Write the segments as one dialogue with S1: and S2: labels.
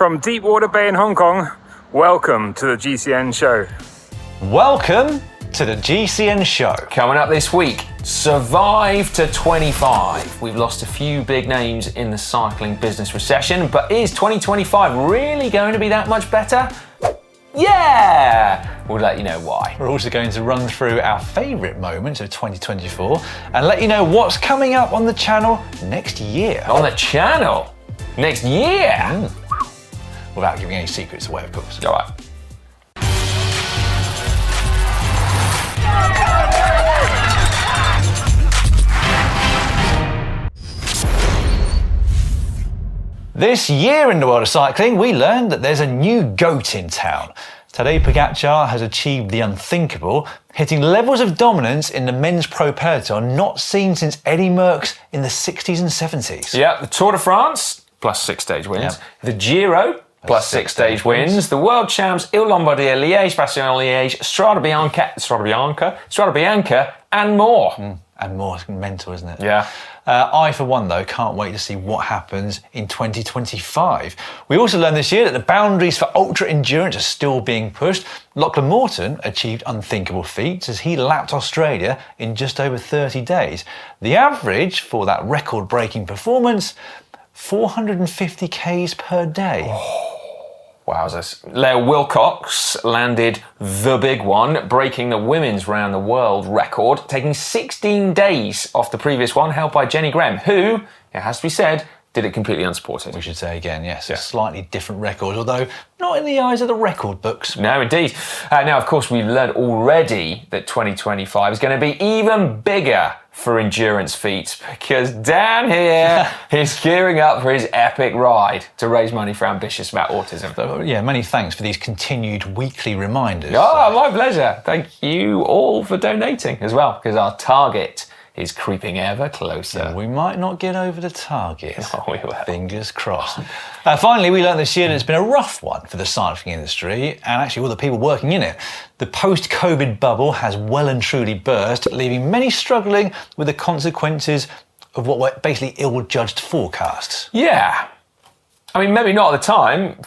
S1: From Deepwater Bay in Hong Kong, welcome to the GCN show.
S2: Welcome to the GCN show.
S3: Coming up this week, survive to 25. We've lost a few big names in the cycling business recession, but is 2025 really going to be that much better? Yeah! We'll let you know why.
S2: We're also going to run through our favourite moments of 2024 and let you know what's coming up on the channel next year.
S3: On the channel? Next year?
S2: Without giving any secrets away, of course.
S3: All right.
S2: This year in the world of cycling, we learned that there's a new GOAT in town. Tadej Pogačar has achieved the unthinkable, hitting levels of dominance in the men's pro peloton not seen since Eddie Merckx in the 60s and 70s.
S3: Yeah, the Tour de France, plus 6 stage wins. Yep. The Giro, plus 6 stage wins. The World Champs, Il Lombardia, Liège, Bastogne-Liège, Strada Bianca, and more.
S2: And more. It's mental, isn't it?
S3: Yeah.
S2: I, for one, though, can't wait to see what happens in 2025. We also learned this year that the boundaries for ultra-endurance are still being pushed. Lachlan Morton achieved unthinkable feats as he lapped Australia in just over 30 days. The average for that record-breaking performance, 450 Ks per day.
S3: Wowzers. Leo Wilcox landed the big one, breaking the women's round the world record, taking 16 days off the previous one, held by Jenny Graham, who, it has to be said, did it completely unsupported.
S2: We should say again, yes, a slightly different record, although not in the eyes of the record books.
S3: No, indeed. Now, of course, we've learned already that 2025 is going to be even bigger for endurance feats because Dan here is gearing up for his epic ride to raise money for Ambitious about autism.
S2: So, yeah, many thanks for these continued weekly reminders.
S3: Oh, my pleasure. Thank you all for donating as well, because our target is creeping ever closer.
S2: Yeah, we might not get over the target.
S3: Oh, we will.
S2: Fingers crossed. Finally, we learned this year that it's been a rough one for the cycling industry and actually all the people working in it. The post-COVID bubble has well and truly burst, leaving many struggling with the consequences of what were basically ill-judged forecasts.
S3: Yeah. I mean, maybe not at the time.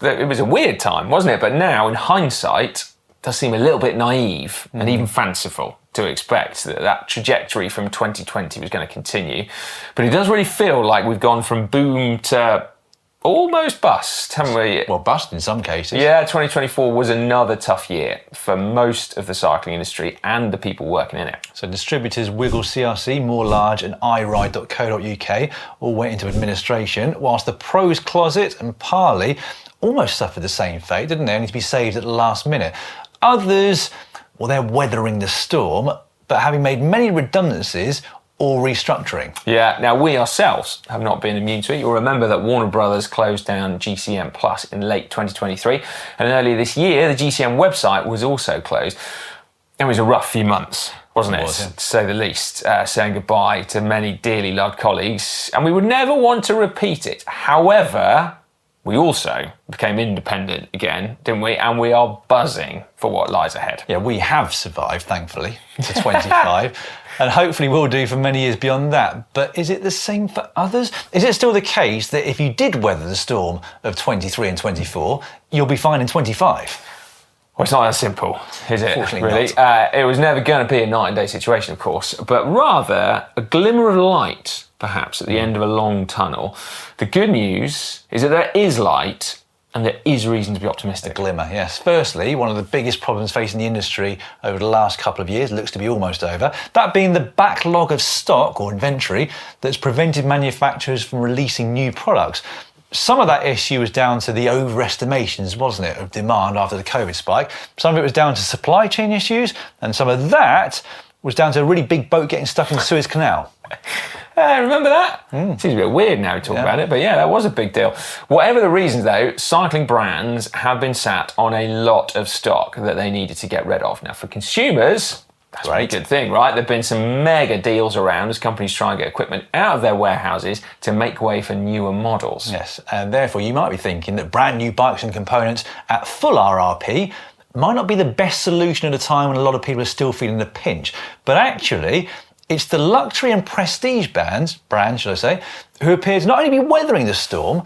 S3: It was a weird time, wasn't it? But now, in hindsight, it does seem a little bit naive and even fanciful to expect that trajectory from 2020 was going to continue. But it does really feel like we've gone from boom to almost bust, haven't we?
S2: Well, bust in some cases.
S3: Yeah, 2024 was another tough year for most of the cycling industry and the people working in it.
S2: So distributors Wiggle CRC, More Large and iRide.co.uk all went into administration, whilst the Pros Closet and Parley almost suffered the same fate, didn't they? Only to be saved at the last minute. Others, well, they're weathering the storm, but having made many redundancies or restructuring.
S3: Yeah, now we ourselves have not been immune to it. You'll remember that Warner Brothers closed down GCN Plus in late 2023, and earlier this year, the GCN website was also closed. It was a rough few months, wasn't it? To say the least, saying goodbye to many dearly loved colleagues, and we would never want to repeat it. However, we also became independent again, didn't we? And we are buzzing for what lies ahead.
S2: Yeah, we have survived, thankfully, to 25, and hopefully will do for many years beyond that. But is it the same for others? Is it still the case that if you did weather the storm of 23 and 24, you'll be fine in 25?
S3: Well, it's not that simple, is it?
S2: Fortunately
S3: really?
S2: not.
S3: It was never going to be a night and day situation, of course, but rather a glimmer of light, perhaps, at the end of a long tunnel. The good news is that there is light and there is reason to be optimistic.
S2: A glimmer, yes. Firstly, one of the biggest problems facing the industry over the last couple of years looks to be almost over. That being the backlog of stock or inventory that's prevented manufacturers from releasing new products. Some of that issue was down to the overestimations, wasn't it, of demand after the COVID spike. Some of it was down to supply chain issues, and some of that was down to a really big boat getting stuck in the Suez Canal.
S3: Remember that? Seems a bit weird now to talk about it, but yeah, that was a big deal. Whatever the reasons though, cycling brands have been sat on a lot of stock that they needed to get rid of. Now for consumers, that's a really good thing, right? There've been some mega deals around as companies try and get equipment out of their warehouses to make way for newer models.
S2: Yes, and therefore you might be thinking that brand new bikes and components at full RRP might not be the best solution at a time when a lot of people are still feeling the pinch. But actually, it's the luxury and prestige brands, should I say, who appear to not only be weathering the storm,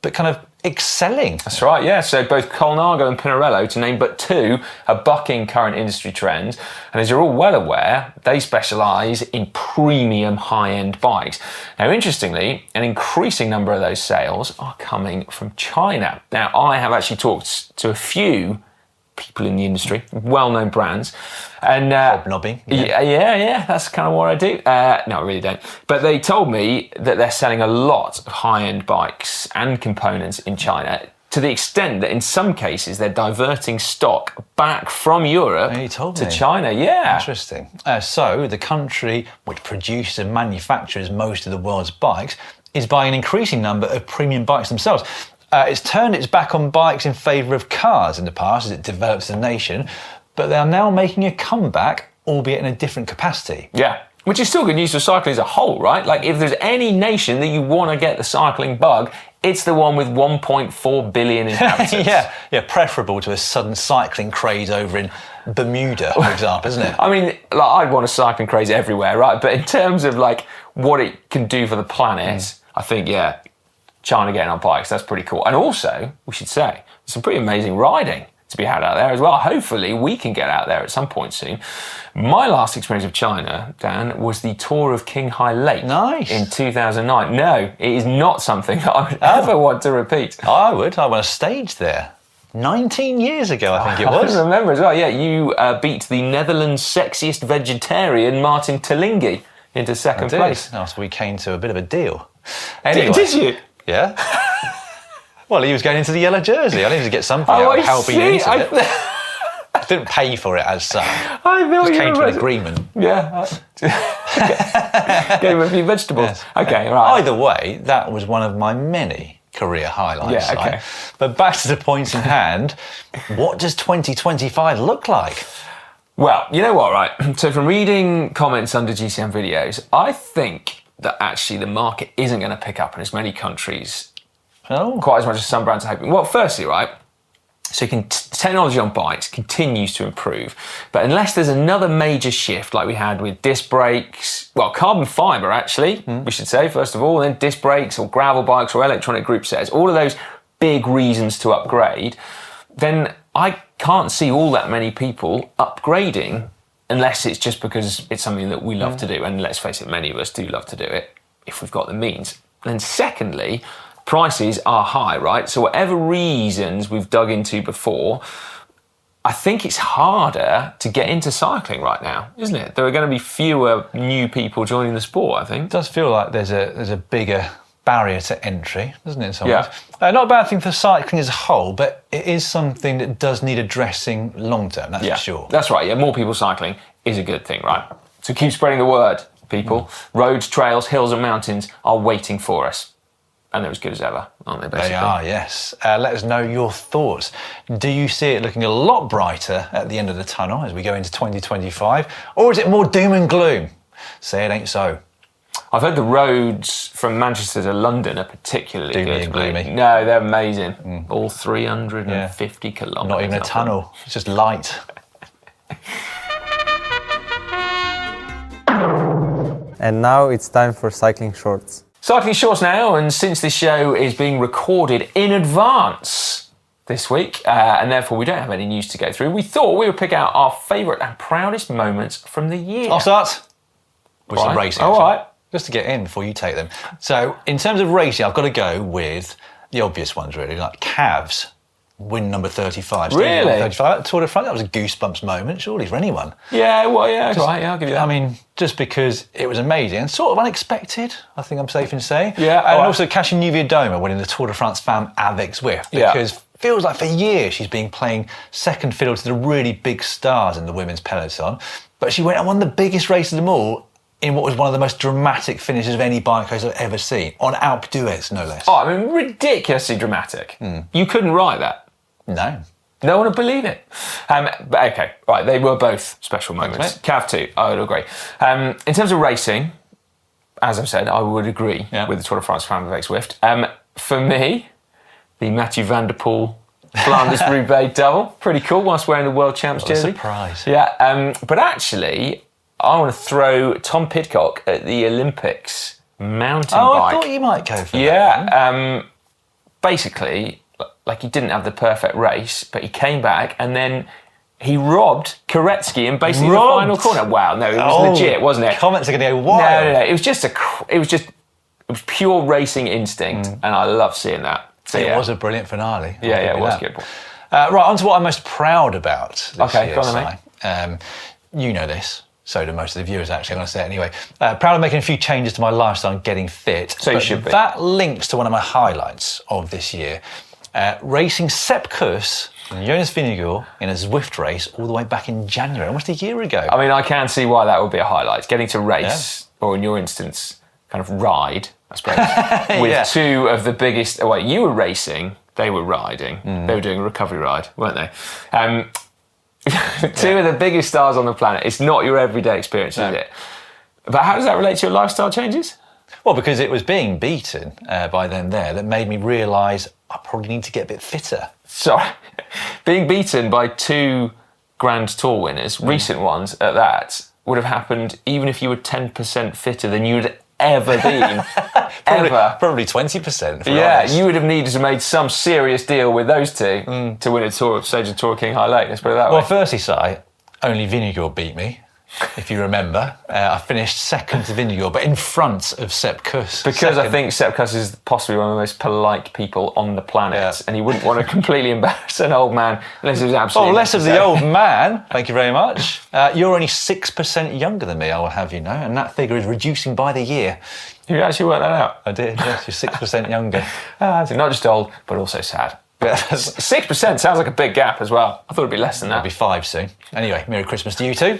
S2: but kind of excelling.
S3: That's right, yeah. So both Colnago and Pinarello, to name but two, are bucking current industry trends. And as you're all well aware, they specialise in premium high-end bikes. Now, interestingly, an increasing number of those sales are coming from China. Now, I have actually talked to a few people in the industry, well-known brands, and
S2: hobnobbing.
S3: Yeah, that's kind of what I do. No, I really don't. But they told me that they're selling a lot of high-end bikes and components in China, to the extent that in some cases they're diverting stock back from Europe to China. Yeah,
S2: interesting. So the country which produces and manufactures most of the world's bikes is buying an increasing number of premium bikes themselves. It's turned its back on bikes in favour of cars in the past as it develops the nation, but they are now making a comeback, albeit in a different capacity.
S3: Yeah, which is still good news for cycling as a whole, right? Like, if there's any nation that you want to get the cycling bug, it's the one with 1.4 billion inhabitants.
S2: yeah, preferable to a sudden cycling craze over in Bermuda, for example, isn't it?
S3: I mean, like, I'd want a cycling craze everywhere, right? But in terms of like what it can do for the planet, I think, yeah, China getting on bikes, that's pretty cool. And also, we should say, there's some pretty amazing riding to be had out there as well. Hopefully, we can get out there at some point soon. My last experience of China, Dan, was the Tour of Qinghai Lake.
S2: Nice.
S3: In 2009. No, it is not something I would ever want to repeat.
S2: I would. I won a stage there 19 years ago, I think it was.
S3: I remember as well, yeah. You beat the Netherlands' sexiest vegetarian, Martin Tellingi, into second place.
S2: Oh, so we came to a bit of a deal. Anyway,
S3: Did you?
S2: Yeah. Well, he was going into the yellow jersey. I needed to get something out of helping into it. I didn't pay for it as such.
S3: I thought
S2: just came to an agreement.
S3: Yeah. Gave him a few vegetables. Yes. Okay, right.
S2: Either way, that was one of my many career highlights.
S3: Yeah, okay.
S2: Right? But back to the points in hand, what does 2025 look like?
S3: Well, you know what, right? So from reading comments under GCN videos, I think that actually the market isn't going to pick up in as many countries quite as much as some brands are hoping. Well, firstly, right, so technology on bikes continues to improve, but unless there's another major shift like we had with disc brakes, well, carbon fibre actually, we should say, first of all, and then disc brakes or gravel bikes or electronic group sets, all of those big reasons to upgrade, then I can't see all that many people upgrading unless it's just because it's something that we love to do. And let's face it, many of us do love to do it if we've got the means. And secondly, prices are high, right? So whatever reasons we've dug into before, I think it's harder to get into cycling right now, isn't it? There are going to be fewer new people joining the sport, I think.
S2: It does feel like there's a bigger barrier to entry, doesn't it, in some ways? Not a bad thing for cycling as a whole, but it is something that does need addressing long term, that's for sure.
S3: That's right, yeah, more people cycling is a good thing, right? So keep spreading the word, people. Roads, trails, hills and mountains are waiting for us. And they're as good as ever, aren't they, basically?
S2: They are, yes. Let us know your thoughts. Do you see it looking a lot brighter at the end of the tunnel as we go into 2025? Or is it more doom and gloom? Say it ain't so.
S3: I've heard the roads from Manchester to London are particularly
S2: Doomy
S3: good.
S2: and gloomy.
S3: No, they're amazing. All 350 kilometres.
S2: Not even a tunnel. It's just light.
S4: And now it's time for cycling shorts.
S3: Cycling shorts now, and since this show is being recorded in advance this week, and therefore we don't have any news to go through, we thought we would pick out our favourite and proudest moments from the year.
S2: I'll start with some racing.
S3: All right.
S2: Just to get in before you take them. So, in terms of racing, I've got to go with the obvious ones, really, like Cavs win number 35.
S3: Really?
S2: 35 at Tour de France. That was a goosebumps moment, surely, for anyone.
S3: Yeah, well, yeah, right, yeah, I'll give you that.
S2: I mean, just because it was amazing and sort of unexpected, I think I'm safe in saying.
S3: Yeah.
S2: And also Kasia Niewiadoma winning the Tour de France Femme Avec Zwift, because feels like for years she's been playing second fiddle to the really big stars in the women's peloton, but she went and won the biggest race of them all in what was one of the most dramatic finishes of any bike race I've ever seen, on Alpe d'Huez, no less.
S3: Oh, I mean, ridiculously dramatic. You couldn't write that.
S2: No.
S3: No one would believe it. But okay, right, they were both special moments. Cav 2, I would agree. In terms of racing, as I've said, I would agree with the Tour de France Femme Avec Zwift. For me, the Mathieu van der Poel Flanders-Roubaix double, pretty cool, whilst wearing the World Champs jersey.
S2: Surprise.
S3: Yeah, but actually, I want to throw Tom Pidcock at the Olympics mountain bike.
S2: I thought you might go for that.
S3: Yeah, basically, like he didn't have the perfect race, but he came back and then he robbed Koretsky in basically the final corner. Wow, no, it was legit, wasn't it?
S2: Comments are going to go wild.
S3: No. It was pure racing instinct, and I love seeing that. So,
S2: it was a brilliant finale.
S3: Yeah, it was good.
S2: Right, on to what I'm most proud about this year,
S3: go on,
S2: mate. You know this. So do most of the viewers, actually. I'm going to say it anyway. Proud of making a few changes to my lifestyle and getting fit.
S3: So you should be.
S2: That links to one of my highlights of this year. Racing Sepp Kuss and Jonas Vingegaard in a Zwift race all the way back in January, almost a year ago.
S3: I mean, I can see why that would be a highlight. Getting to race, or in your instance, kind of ride, I suppose, with two of the biggest... Well, you were racing, they were riding. They were doing a recovery ride, weren't they? Two of the biggest stars on the planet. It's not your everyday experience, is it? But how does that relate to your lifestyle changes?
S2: Well, because it was being beaten by them there that made me realise I probably need to get a bit fitter.
S3: Sorry. Being beaten by two Grand Tour winners, recent ones at that, would have happened even if you were 10% fitter than you'd ever been.
S2: Probably 20%.
S3: You would have needed to make some serious deal with those two to win a stage of Tour King High Lake. Let's put it that way.
S2: Well, firstly, Si, only Vingegaard beat me. If you remember, I finished second to Vingegaard, but in front of Sepp Kuss.
S3: Because I think Sepp Kuss is possibly one of the most polite people on the planet, and he wouldn't want to completely embarrass an old man unless it was absolutely
S2: less of the old man, thank you very much. You're only 6% younger than me, I will have you know, and that figure is reducing by the year.
S3: You actually worked that out?
S2: I did, yes, you're 6% younger.
S3: So not just old, but also sad. 6% sounds like a big gap as well. I thought it'd be less than that.
S2: It'll be 5 soon. Anyway, Merry Christmas to you too.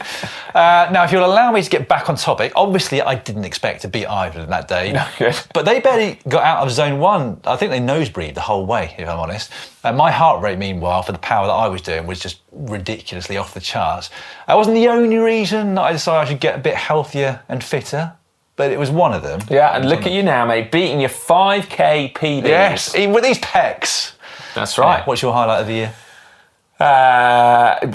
S2: Now, if you'll allow me to get back on topic, obviously I didn't expect to beat either of them that day.
S3: No, good.
S2: But they barely got out of zone 1. I think they nosebreathed the whole way, if I'm honest. My heart rate, meanwhile, for the power that I was doing was just ridiculously off the charts. That wasn't the only reason that I decided I should get a bit healthier and fitter, but it was one of them.
S3: Yeah, and look at you now, mate, beating your 5k PBs.
S2: Yes, even with these pecs.
S3: That's right.
S2: What's your highlight of the year?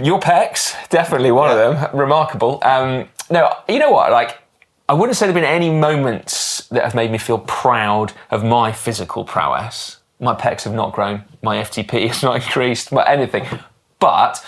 S3: Your pecs, definitely one of them. Remarkable. No, you know what? Like, I wouldn't say there have been any moments that have made me feel proud of my physical prowess. My pecs have not grown. My FTP has not increased. Anything. But,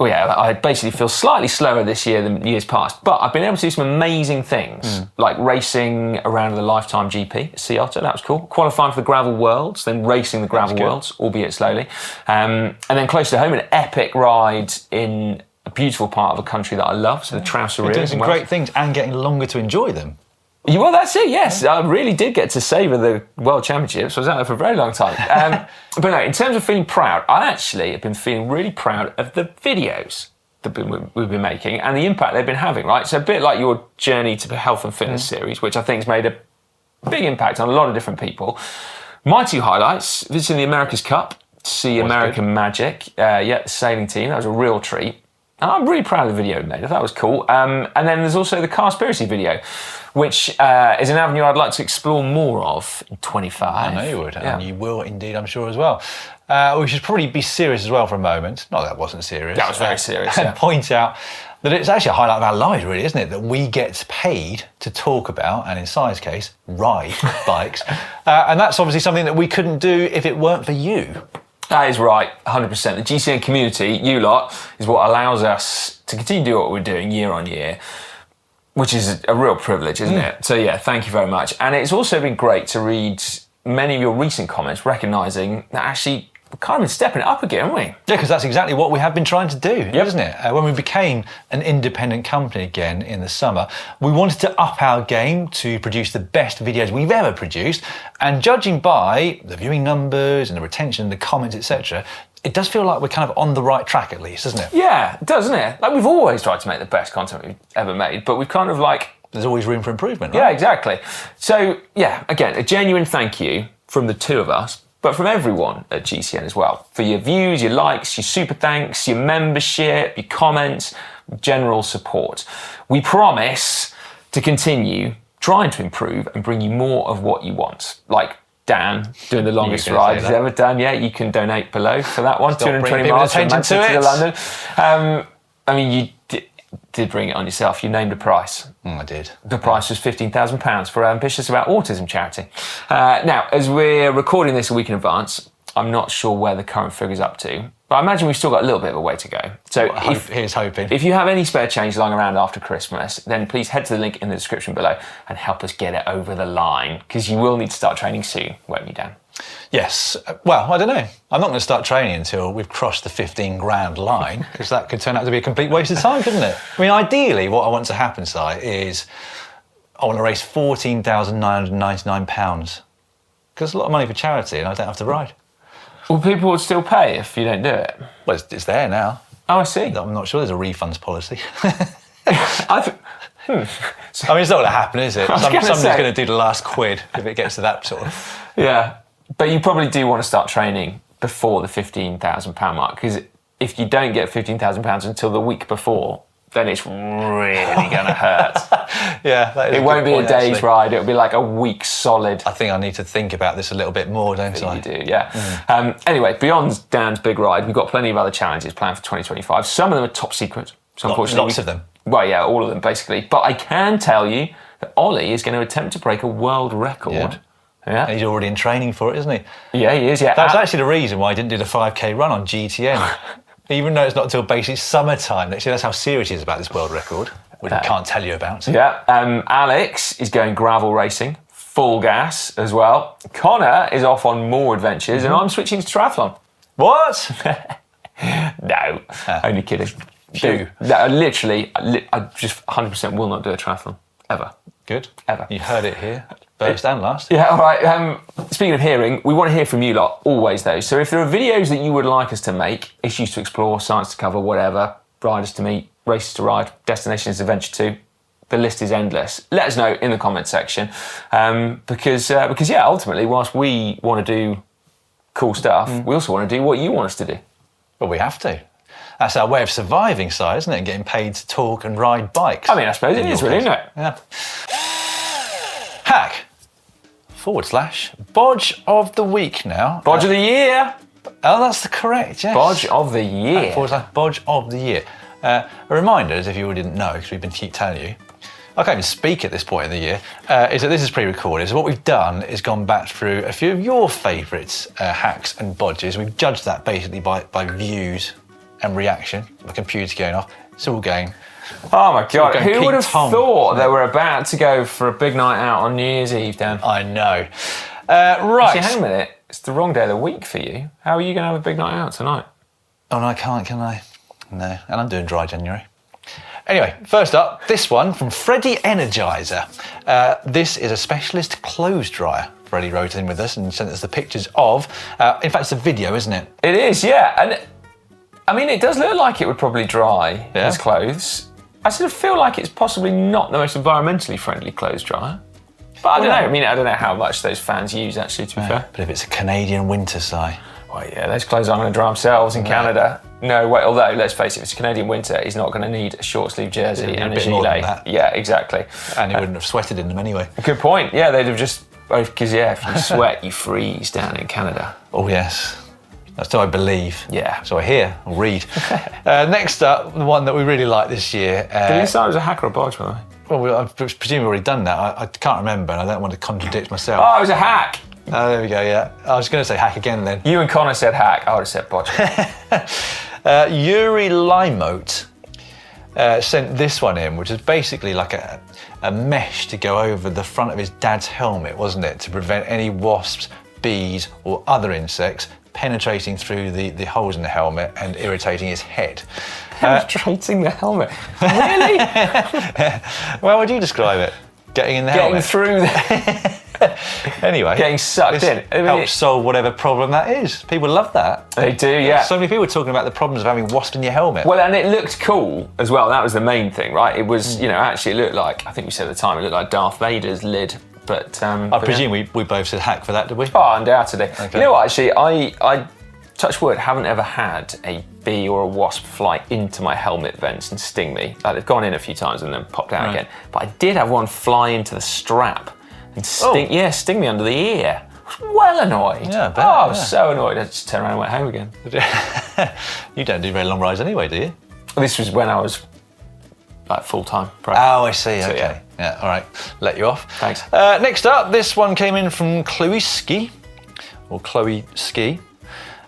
S3: I basically feel slightly slower this year than years past. But I've been able to do some amazing things, like racing around the Lifetime GP at Sea Otter. That was cool. Qualifying for the Gravel Worlds, then racing the Gravel Worlds, albeit slowly. And then close to home, an epic ride in a beautiful part of a country that I love, so the Trowser.
S2: You're doing some great things and getting longer to enjoy them.
S3: Well, that's it, yes. I really did get to savour the World Championships. I was out there for a very long time. But no, in terms of feeling proud, I actually have been feeling really proud of the videos that we've been making and the impact they've been having, right? So a bit like your Journey to Health and Fitness series, which I think has made a big impact on a lot of different people. My two highlights, visiting the America's Cup, see American Magic, the sailing team. That was a real treat. And I'm really proud of the video we made. I thought it was cool. And then there's also the Carspiracy video, which is an avenue I'd like to explore more of in 25.
S2: I know you would, and you will indeed, I'm sure, as well. We should probably be serious as well for a moment. Not that wasn't serious.
S3: That was very serious,
S2: And point out that it's actually a highlight of our lives, really, isn't it? That we get paid to talk about, and in Si's case, ride bikes. And that's obviously something that we couldn't do if it weren't for you.
S3: That is right, 100%. The GCN community, you lot, is what allows us to continue to do what we're doing year on year, which is a real privilege, isn't it? So yeah, thank you very much. And it's also been great to read many of your recent comments recognising that actually we've kind of been stepping it up again, haven't we?
S2: Yeah, because that's exactly what we have been trying to do, isn't it? When we became an independent company again in the summer, we wanted to up our game to produce the best videos we've ever produced. And judging by the viewing numbers and the retention, the comments, etc., it does feel like we're kind of on the right track at least, doesn't it?
S3: Yeah, it does, doesn't it? Like, we've always tried to make the best content we've ever made, but we've kind of like...
S2: There's always room for improvement, right?
S3: Yeah, exactly. So, yeah, again, a genuine thank you from the two of us, but from everyone at GCN as well, for your views, your likes, your super thanks, your membership, your comments, general support. We promise to continue trying to improve and bring you more of what you want, like Dan doing the longest ride he's ever done. Yeah, you can donate below for that one. 220 miles from Manchester to London. I mean, did bring it on yourself. You named a price.
S2: I did.
S3: The price was £15,000 for Ambitious About Autism charity. Now, as we're recording this a week in advance, I'm not sure where the current figure's up to, but I imagine we've still got a little bit of a way to go. So
S2: here's hoping.
S3: If you have any spare change lying around after Christmas, then please head to the link in the description below and help us get it over the line, because you will need to start training soon, won't you, Dan?
S2: Yes. Well, I don't know. I'm not going to start training until we've crossed the 15 grand line, because that could turn out to be a complete waste of time, couldn't it? I mean, ideally, what I want to happen, Si, is I want to raise £14,999, because it's a lot of money for charity and I don't have to ride.
S3: Well, people would still pay if you don't do it.
S2: Well, it's there now.
S3: Oh, I see.
S2: I'm not sure there's a refunds policy.
S3: I
S2: mean, it's not going to happen, is it? Somebody's going to do the last quid if it gets to that sort of...
S3: Yeah, but you probably do want to start training before the £15,000 mark, because if you don't get £15,000 until the week before, then it's really going to hurt.
S2: Yeah, that is
S3: it won't be a day's ride, it'll be like a week solid.
S2: I think I need to think about this a little bit more, don't I?
S3: You do, yeah. Anyway, beyond Dan's big ride, we've got plenty of other challenges planned for 2025. Some of them are top secret. So unfortunately,
S2: lots of them.
S3: Well, yeah, all of them basically. But I can tell you that Ollie is going to attempt to break a world record. Yeah.
S2: He's already in training for it, isn't he?
S3: Yeah, he is, yeah.
S2: That's actually the reason why I didn't do the 5K run on GCN. Even though it's not until basically summertime next year. That's how serious he is about this world record, which I can't tell you about.
S3: Yeah. Alex is going gravel racing, full gas as well. Connor is off on more adventures, and I'm switching to triathlon.
S2: What?
S3: No, only kidding.
S2: Phew.
S3: No, literally, I just 100% will not do a triathlon, ever.
S2: Good.
S3: Ever.
S2: You heard it here, first and last.
S3: Yeah, all right. Speaking of hearing, we want to hear from you lot, always though. So if there are videos that you would like us to make, issues to explore, science to cover, whatever, riders to meet, races to ride, destinations to venture to, the list is endless. Let us know in the comment section. Because yeah, ultimately, whilst we want to do cool stuff, we also want to do what you want us to do.
S2: Well, we have to. That's our way of surviving, Si, isn't it? Getting paid to talk and ride bikes.
S3: I mean, I suppose it is really, isn't it?
S2: Yeah. Hack / bodge of the week now.
S3: Bodge of the year.
S2: Oh, that's the correct, yes.
S3: Bodge of the year.
S2: / bodge of the year. A reminder, as if you didn't know, because we've been keep telling you, I can't even speak at this point in the year, is that this is pre-recorded. So what we've done is gone back through a few of your favourites, hacks and bodges. We've judged that basically by views and reaction. My computer's going off. It's all going.
S3: Oh my God, who
S2: Pete
S3: would have
S2: Tom.
S3: thought they were about to go for a big night out on New Year's Eve, Dan?
S2: I know. Right.
S3: Actually, hang on a minute. It's the wrong day of the week for you. How are you going to have a big night out tonight?
S2: Oh, no, I can't, can I? No, and I'm doing dry January. Anyway, first up, this one from Freddie Energizer. This is a specialist clothes dryer. Freddie wrote in with us and sent us the pictures of. In fact, it's a video, isn't it?
S3: It is, yeah. And I mean, it does look like it would probably dry his clothes. I sort of feel like it's possibly not the most environmentally friendly clothes dryer. But I don't know. I mean, I don't know how much those fans use, actually, to be fair.
S2: But if it's a Canadian winter, Si.
S3: Well, yeah, those clothes aren't going to dry themselves in Canada. No, wait, although, let's face it, if it's a Canadian winter, he's not going to need a short-sleeve jersey and a gilet. Yeah, exactly.
S2: And he wouldn't have sweated in them anyway.
S3: Good point. Yeah, they'd have just... Because, yeah, if you sweat, you freeze down in Canada.
S2: Oh, yes. That's what I believe.
S3: Yeah.
S2: So I hear or read. Next up, the one that we really like this year.
S3: Did you decide it was a hack or a bodge, by the way?
S2: Well, I've presumably already done that. I can't remember, and I don't want to contradict myself.
S3: Oh, it was a hack.
S2: Oh, there we go, yeah. I was going to say hack again then.
S3: You and Connor said hack. I would have said bodge.
S2: Yuri Limote sent this one in, which is basically like a mesh to go over the front of his dad's helmet, wasn't it? To prevent any wasps, bees, or other insects penetrating through the holes in the helmet and irritating his head.
S3: Penetrating the helmet? Really?
S2: Well, how would you describe it? Getting in the helmet?
S3: Getting through the...
S2: Anyway.
S3: Getting sucked in.
S2: I mean, helps solve whatever problem that is. People love that.
S3: They do, yeah.
S2: So many people talking about the problems of having wasp in your helmet.
S3: Well, and it looked cool as well. That was the main thing, right? It was, you know, actually it looked like, I think we said at the time, it looked like Darth Vader's lid. But I
S2: presume we both said hack for that, did we?
S3: Oh, undoubtedly.
S2: Okay.
S3: You know what, actually, I touch wood, haven't ever had a bee or a wasp fly into my helmet vents and sting me. Like, they've gone in a few times and then popped out again. But I did have one fly into the strap and sting me under the ear. I was well annoyed.
S2: Yeah, I bet,
S3: I was so annoyed. I just turned around and went home again.
S2: You don't do very long rides anyway, do you?
S3: This was when I was like full-time pro.
S2: Oh, I see.
S3: So,
S2: Okay. Yeah. All right. Let you off.
S3: Thanks.
S2: Next up, this one came in from Chloe Ski.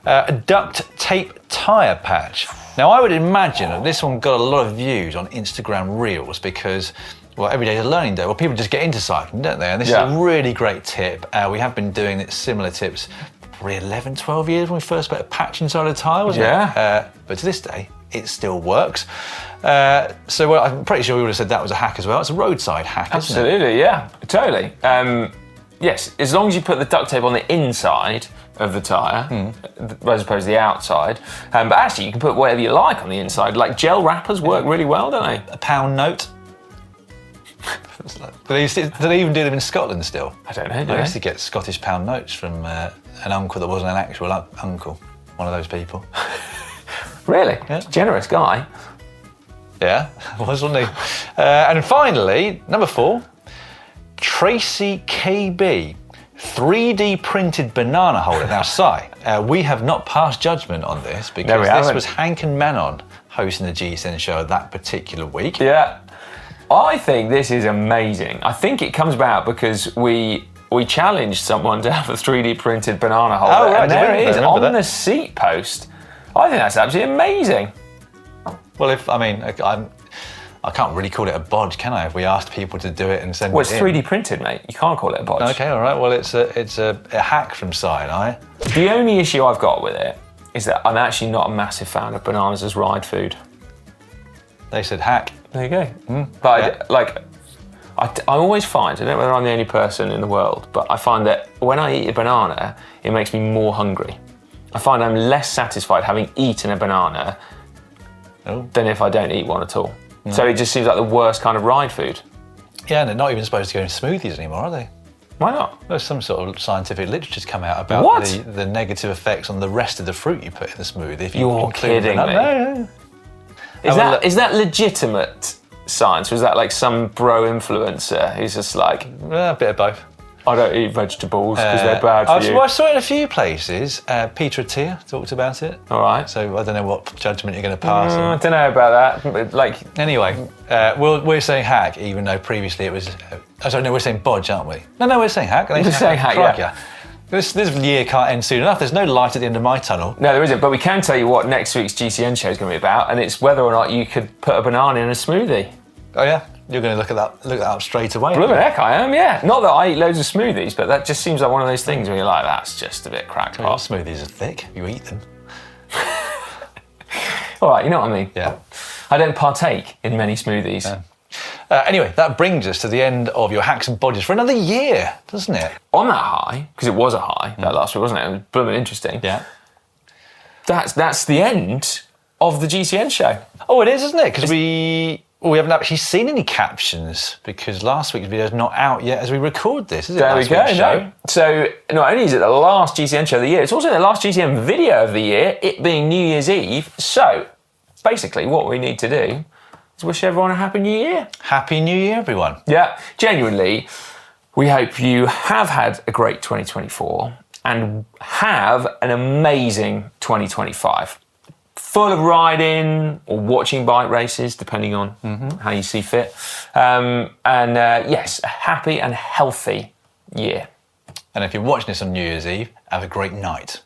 S2: A duct tape tyre patch. Now, I would imagine that this one got a lot of views on Instagram Reels because, well, every day is a learning day. Well, people just get into cycling, don't they? And this is a really great tip. We have been doing similar tips for probably 11, 12 years when we first put a patch inside a tyre, wasn't it? But to this day, it still works. So well, I'm pretty sure we would have said that was a hack as well. It's a roadside hack, isn't it?
S3: Absolutely, yeah, totally. Yes, as long as you put the duct tape on the inside of the tyre, as opposed to the outside. But actually, you can put whatever you like on the inside. Like gel wrappers work really well, don't they?
S2: A pound note. Do they even do them in Scotland still?
S3: I don't know.
S2: I used to get Scottish pound notes from an uncle that wasn't an actual uncle. One of those people.
S3: Really?
S2: Yeah.
S3: Generous guy.
S2: Yeah, wasn't he? And finally, number 4, Tracy KB. 3D printed banana holder. Now, Si, we have not passed judgment on this because this was Hank and Manon hosting the GCN show that particular week.
S3: Yeah. I think this is amazing. I think it comes about because we challenged someone to have a 3D printed banana holder.
S2: Oh, right.
S3: And there it is on
S2: that.
S3: the seat post. I think that's absolutely amazing.
S2: Well, I can't really call it a bodge, can I? If we asked people to do it and send
S3: Well,
S2: it
S3: it's
S2: in.
S3: 3D printed, mate. You can't call it a bodge.
S2: Okay, all right. Well, it's a hack from Si and I.
S3: The only issue I've got with it is that I'm actually not a massive fan of bananas as ride food.
S2: They said hack.
S3: There you go. But I always find, I don't know whether I'm the only person in the world, but I find that when I eat a banana, it makes me more hungry. I find I'm less satisfied having eaten a banana than if I don't eat one at all. No. So it just seems like the worst kind of ride food.
S2: Yeah, and they're not even supposed to go in smoothies anymore, are they?
S3: Why not?
S2: There's some sort of scientific literature's come out about the negative effects on the rest of the fruit you put in the smoothie. If you
S3: You're kidding me.
S2: No.
S3: Is that legitimate science, or is that like some bro influencer who's just like...
S2: A bit of both.
S3: I don't eat vegetables because they're bad for you.
S2: Well, I saw it in a few places. Peter Attia talked about it.
S3: All right.
S2: So I don't know what judgment you're going to pass.
S3: I don't know about that.
S2: Anyway, we're saying hack, even though previously it was... we're saying bodge, aren't we? No, we're saying hack.
S3: We're saying hack, yeah.
S2: This year can't end soon enough. There's no light at the end of my tunnel.
S3: No, there isn't. But we can tell you what next week's GCN show is going to be about, and it's whether or not you could put a banana in a smoothie.
S2: Oh yeah, you're going to look that up straight away.
S3: Blooming heck, I am. Yeah. Not that I eat loads of smoothies, but that just seems like one of those things where you're like, that's just a bit crackpot.
S2: Well, smoothies are thick. You eat them.
S3: All right, you know what I mean.
S2: Yeah.
S3: I don't partake in many smoothies.
S2: Yeah. Anyway, that brings us to the end of your hacks and bodges for another year, doesn't it?
S3: On that high, because it was a high that last week, wasn't it? It was blooming interesting.
S2: Yeah.
S3: That's the end of the GCN show.
S2: Oh, it is, isn't it? Because we haven't actually seen any captions because last week's video is not out yet as we record this, is it?
S3: There we go. No. So not only is it the last GCN show of the year, it's also the last GCN video of the year, it being New Year's Eve. So basically what we need to do is wish everyone a Happy New Year. Happy New Year, everyone. Yeah, genuinely, we hope you have had a great 2024 and have an amazing 2025. Full of riding or watching bike races, depending on how you see fit. Yes, a happy and healthy year. And if you're watching this on New Year's Eve, have a great night.